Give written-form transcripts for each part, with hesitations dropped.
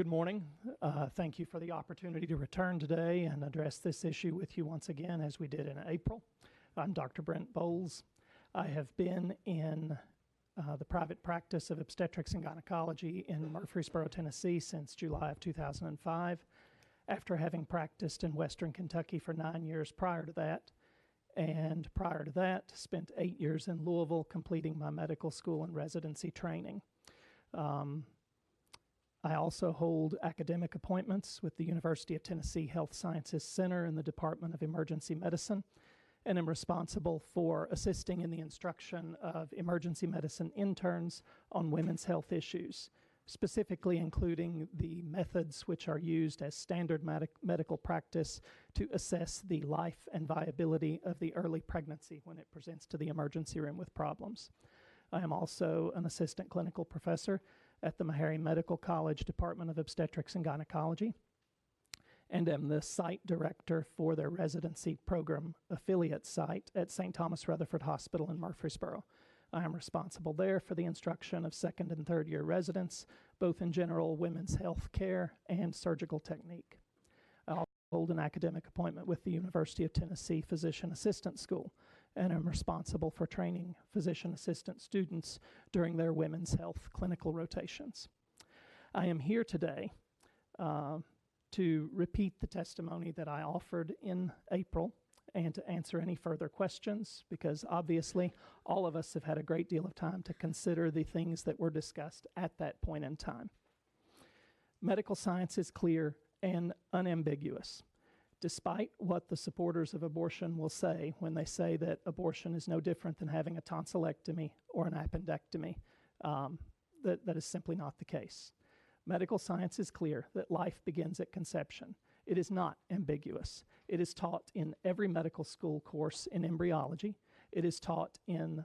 Good morning. Thank you for the opportunity to return today and address this issue with you once again as we did in April. I'm Dr. Brent Boles. I have been in the private practice of obstetrics and gynecology in Murfreesboro, Tennessee since July of 2005, after having practiced in Western Kentucky for 9 years prior to that. And prior to that, spent 8 years in Louisville completing my medical school and residency training. I also hold academic appointments with the University of Tennessee Health Sciences Center in the Department of Emergency Medicine, and am responsible for assisting in the instruction of emergency medicine interns on women's health issues, specifically including the methods which are used as standard medical practice to assess the life and viability of the early pregnancy when it presents to the emergency room with problems. I am also an assistant clinical professor at the Meharry Medical College Department of Obstetrics and Gynecology, and am the site director for their residency program affiliate site at St. Thomas Rutherford Hospital in Murfreesboro. I am responsible there for the instruction of second and third year residents, both in general women's health care and surgical technique. I also hold an academic appointment with the University of Tennessee Physician Assistant School, and am responsible for training physician assistant students during their women's health clinical rotations. I am here today to repeat the testimony that I offered in April and to answer any further questions, because obviously all of us have had a great deal of time to consider the things that were discussed at that point in time. Medical science is clear and unambiguous. Despite what the supporters of abortion will say when they say that abortion is no different than having a tonsillectomy or an appendectomy, that is simply not the case. Medical science is clear that life begins at conception. It is not ambiguous. It is taught in every medical school course in embryology. It is taught in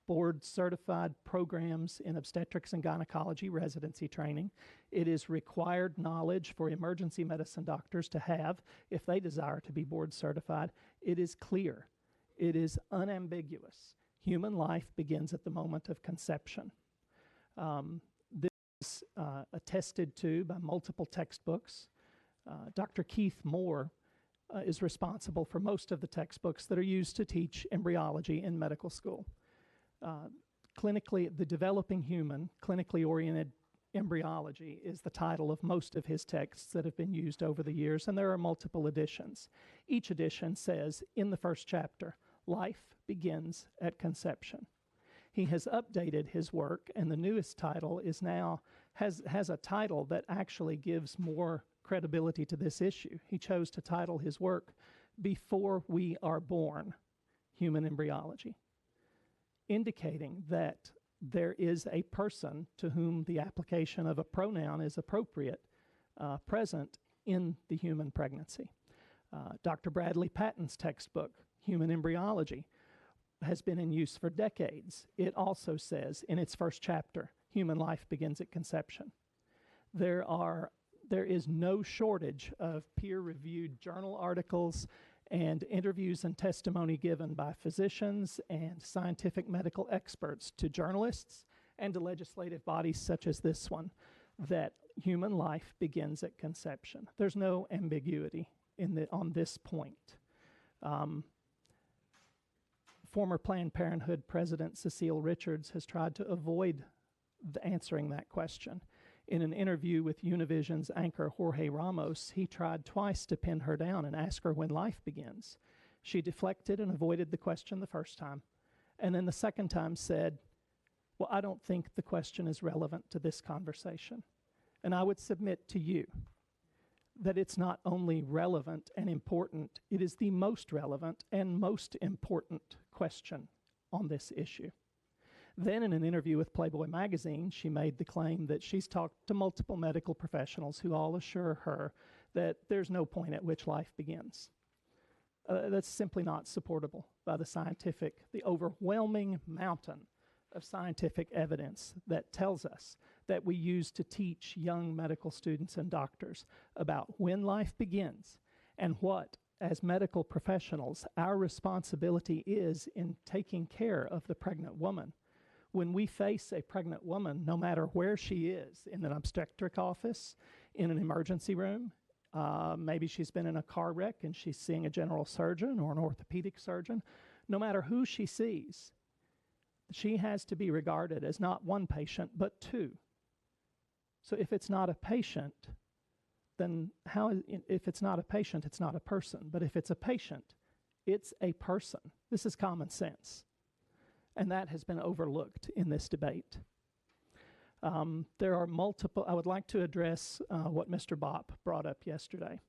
board-certified programs in obstetrics and gynecology residency training. It is required knowledge for emergency medicine doctors to have if they desire to be board-certified. It is clear. It is unambiguous. Human life begins at the moment of conception. This is attested to by multiple textbooks. Dr. Keith Moore is responsible for most of the textbooks that are used to teach embryology in medical school. Clinically, The Developing Human, Clinically Oriented Embryology is the title of most of his texts that have been used over the years, and there are multiple editions. Each edition says, in the first chapter, life begins at conception. He has updated his work, and the newest title is now, has a title that actually gives more credibility to this issue. He chose to title his work, Before We Are Born, Human Embryology, indicating that there is a person to whom the application of a pronoun is appropriate present in the human pregnancy. Dr. Bradley Patton's textbook, Human Embryology, has been in use for decades. It also says in its first chapter, human life begins at conception. There is no shortage of peer-reviewed journal articles and interviews and testimony given by physicians and scientific medical experts to journalists and to legislative bodies such as this one, that human life begins at conception. There's no ambiguity on this point. Former Planned Parenthood President Cecile Richards has tried to avoid answering that question. In an interview with Univision's anchor Jorge Ramos, he tried twice to pin her down and ask her when life begins. She deflected and avoided the question the first time, and then the second time said, well, I don't think the question is relevant to this conversation. And I would submit to you that it's not only relevant and important, it is the most relevant and most important question on this issue. Then in an interview with Playboy magazine, she made the claim that she's talked to multiple medical professionals who all assure her that there's no point at which life begins. That's simply not supportable by the overwhelming mountain of scientific evidence that tells us that we use to teach young medical students and doctors about when life begins and what, as medical professionals, our responsibility is in taking care of the pregnant woman. When we face a pregnant woman, no matter where she is, in an obstetric office, in an emergency room. Maybe she's been in a car wreck and she's seeing a general surgeon or an orthopedic surgeon. No matter who she sees, she has to be regarded as not one patient, but two. So if it's not a patient, then if it's not a patient, it's not a person. But if it's a patient, it's a person. This is common sense. And that has been overlooked in this debate. There are multiple. I would like to address what Mr. Bopp brought up yesterday.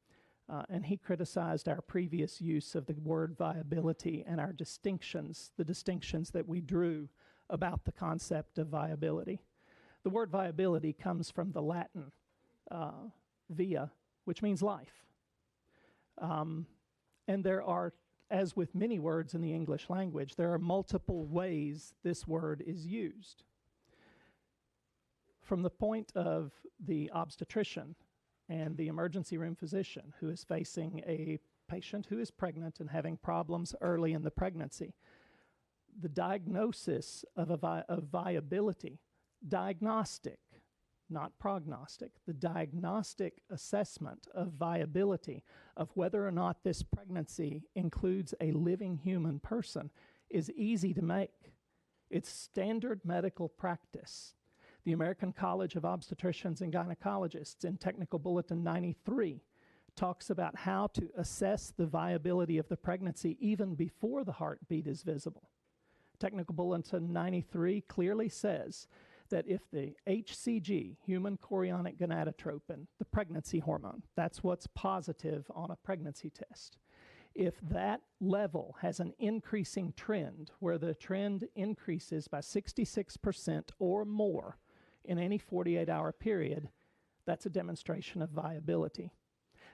And he criticized our previous use of the word viability and our distinctions, the distinctions that we drew about the concept of viability. The word viability comes from the Latin via, which means life. And there are, as with many words in the English language, there are multiple ways this word is used. From the point of the obstetrician and the emergency room physician who is facing a patient who is pregnant and having problems early in the pregnancy, the diagnosis of viability, diagnostic, not prognostic, the diagnostic assessment of viability of whether or not this pregnancy includes a living human person is easy to make. It's standard medical practice. The American College of Obstetricians and Gynecologists in Technical Bulletin 93 talks about how to assess the viability of the pregnancy even before the heartbeat is visible. Technical Bulletin 93 clearly says that if the HCG, human chorionic gonadotropin, the pregnancy hormone, that's what's positive on a pregnancy test, if that level has an increasing trend where the trend increases by 66% or more in any 48-hour period, that's a demonstration of viability.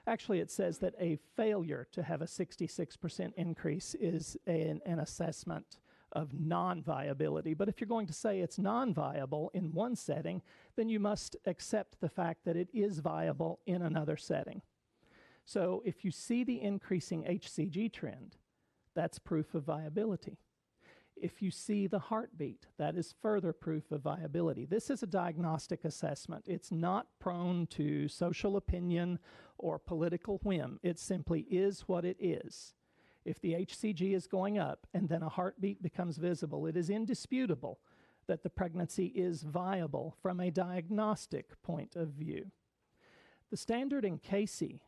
Actually, it says that a failure to have a 66% increase is an assessment of non-viability. But if you're going to say it's non-viable in one setting, then you must accept the fact that it is viable in another setting. So if you see the increasing HCG trend, that's proof of viability. If you see the heartbeat, that is further proof of viability. This is a diagnostic assessment. It's not prone to social opinion or political whim. It simply is what it is. If the HCG is going up and then a heartbeat becomes visible, it is indisputable that the pregnancy is viable from a diagnostic point of view. The standard in Casey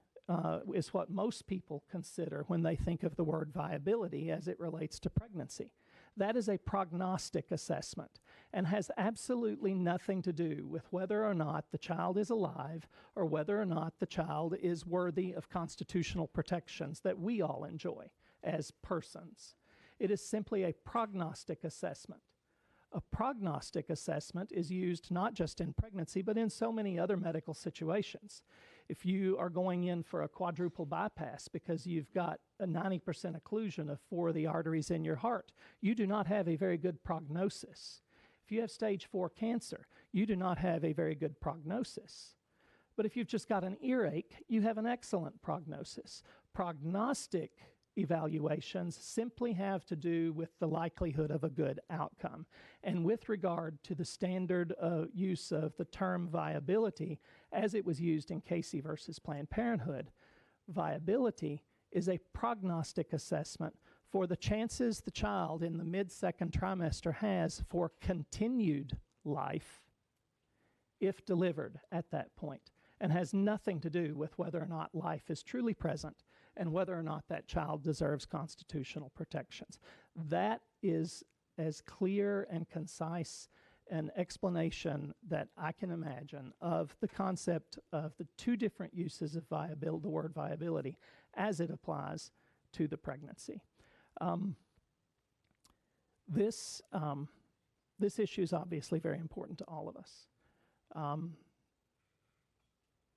is what most people consider when they think of the word viability as it relates to pregnancy. That is a prognostic assessment and has absolutely nothing to do with whether or not the child is alive or whether or not the child is worthy of constitutional protections that we all enjoy as persons. It is simply a prognostic assessment. A prognostic assessment is used not just in pregnancy, but in so many other medical situations. If you are going in for a quadruple bypass because you've got a 90% occlusion of 4 of the arteries in your heart, you do not have a very good prognosis. If you have stage 4 cancer, you do not have a very good prognosis. But if you've just got an earache, you have an excellent prognosis. Prognostic evaluations simply have to do with the likelihood of a good outcome. And with regard to the standard use of the term viability, as it was used in Casey versus Planned Parenthood, viability is a prognostic assessment for the chances the child in the mid-second trimester has for continued life if delivered at that point, and has nothing to do with whether or not life is truly present and whether or not that child deserves constitutional protections. That is as clear and concise an explanation that I can imagine of the concept of the 2 different uses of the word viability as it applies to the pregnancy. This issue is obviously very important to all of us.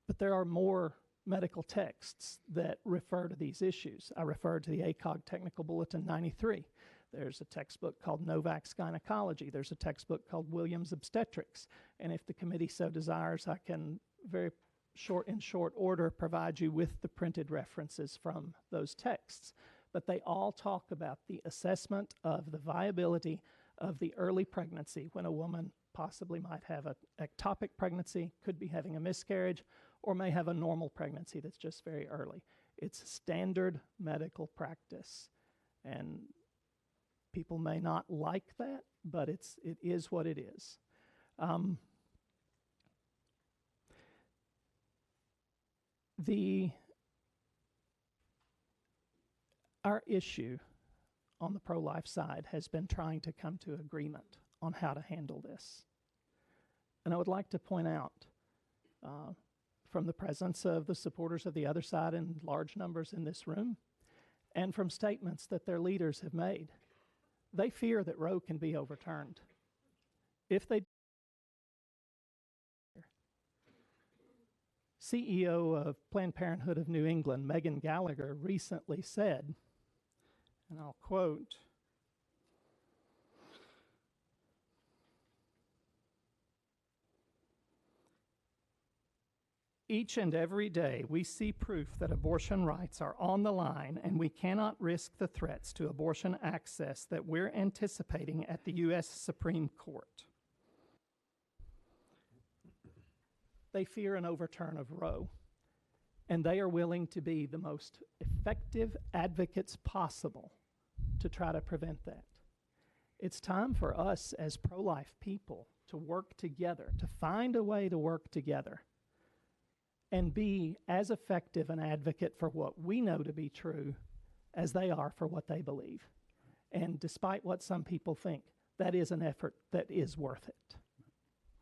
But there are more medical texts that refer to these issues. I referred to the ACOG Technical Bulletin 93. There's a textbook called Novak's Gynecology. There's a textbook called Williams Obstetrics. And if the committee so desires, I can in short order provide you with the printed references from those texts. But they all talk about the assessment of the viability of the early pregnancy when a woman possibly might have an ectopic pregnancy, could be having a miscarriage, or may have a normal pregnancy that's just very early. It's standard medical practice. And people may not like that, but it is what it is. Our issue on the pro-life side has been trying to come to agreement on how to handle this. And I would like to point out, from the presence of the supporters of the other side in large numbers in this room, and from statements that their leaders have made, they fear that Roe can be overturned. If they CEO of Planned Parenthood of New England, Megan Gallagher, recently said, and I'll quote, "Each and every day we see proof that abortion rights are on the line, and we cannot risk the threats to abortion access that we're anticipating at the U.S. Supreme Court." They fear an overturn of Roe, and they are willing to be the most effective advocates possible to try to prevent that. It's time for us as pro-life people to work together, to find a way to work together and be as effective an advocate for what we know to be true as they are for what they believe. And despite what some people think, that is an effort that is worth it.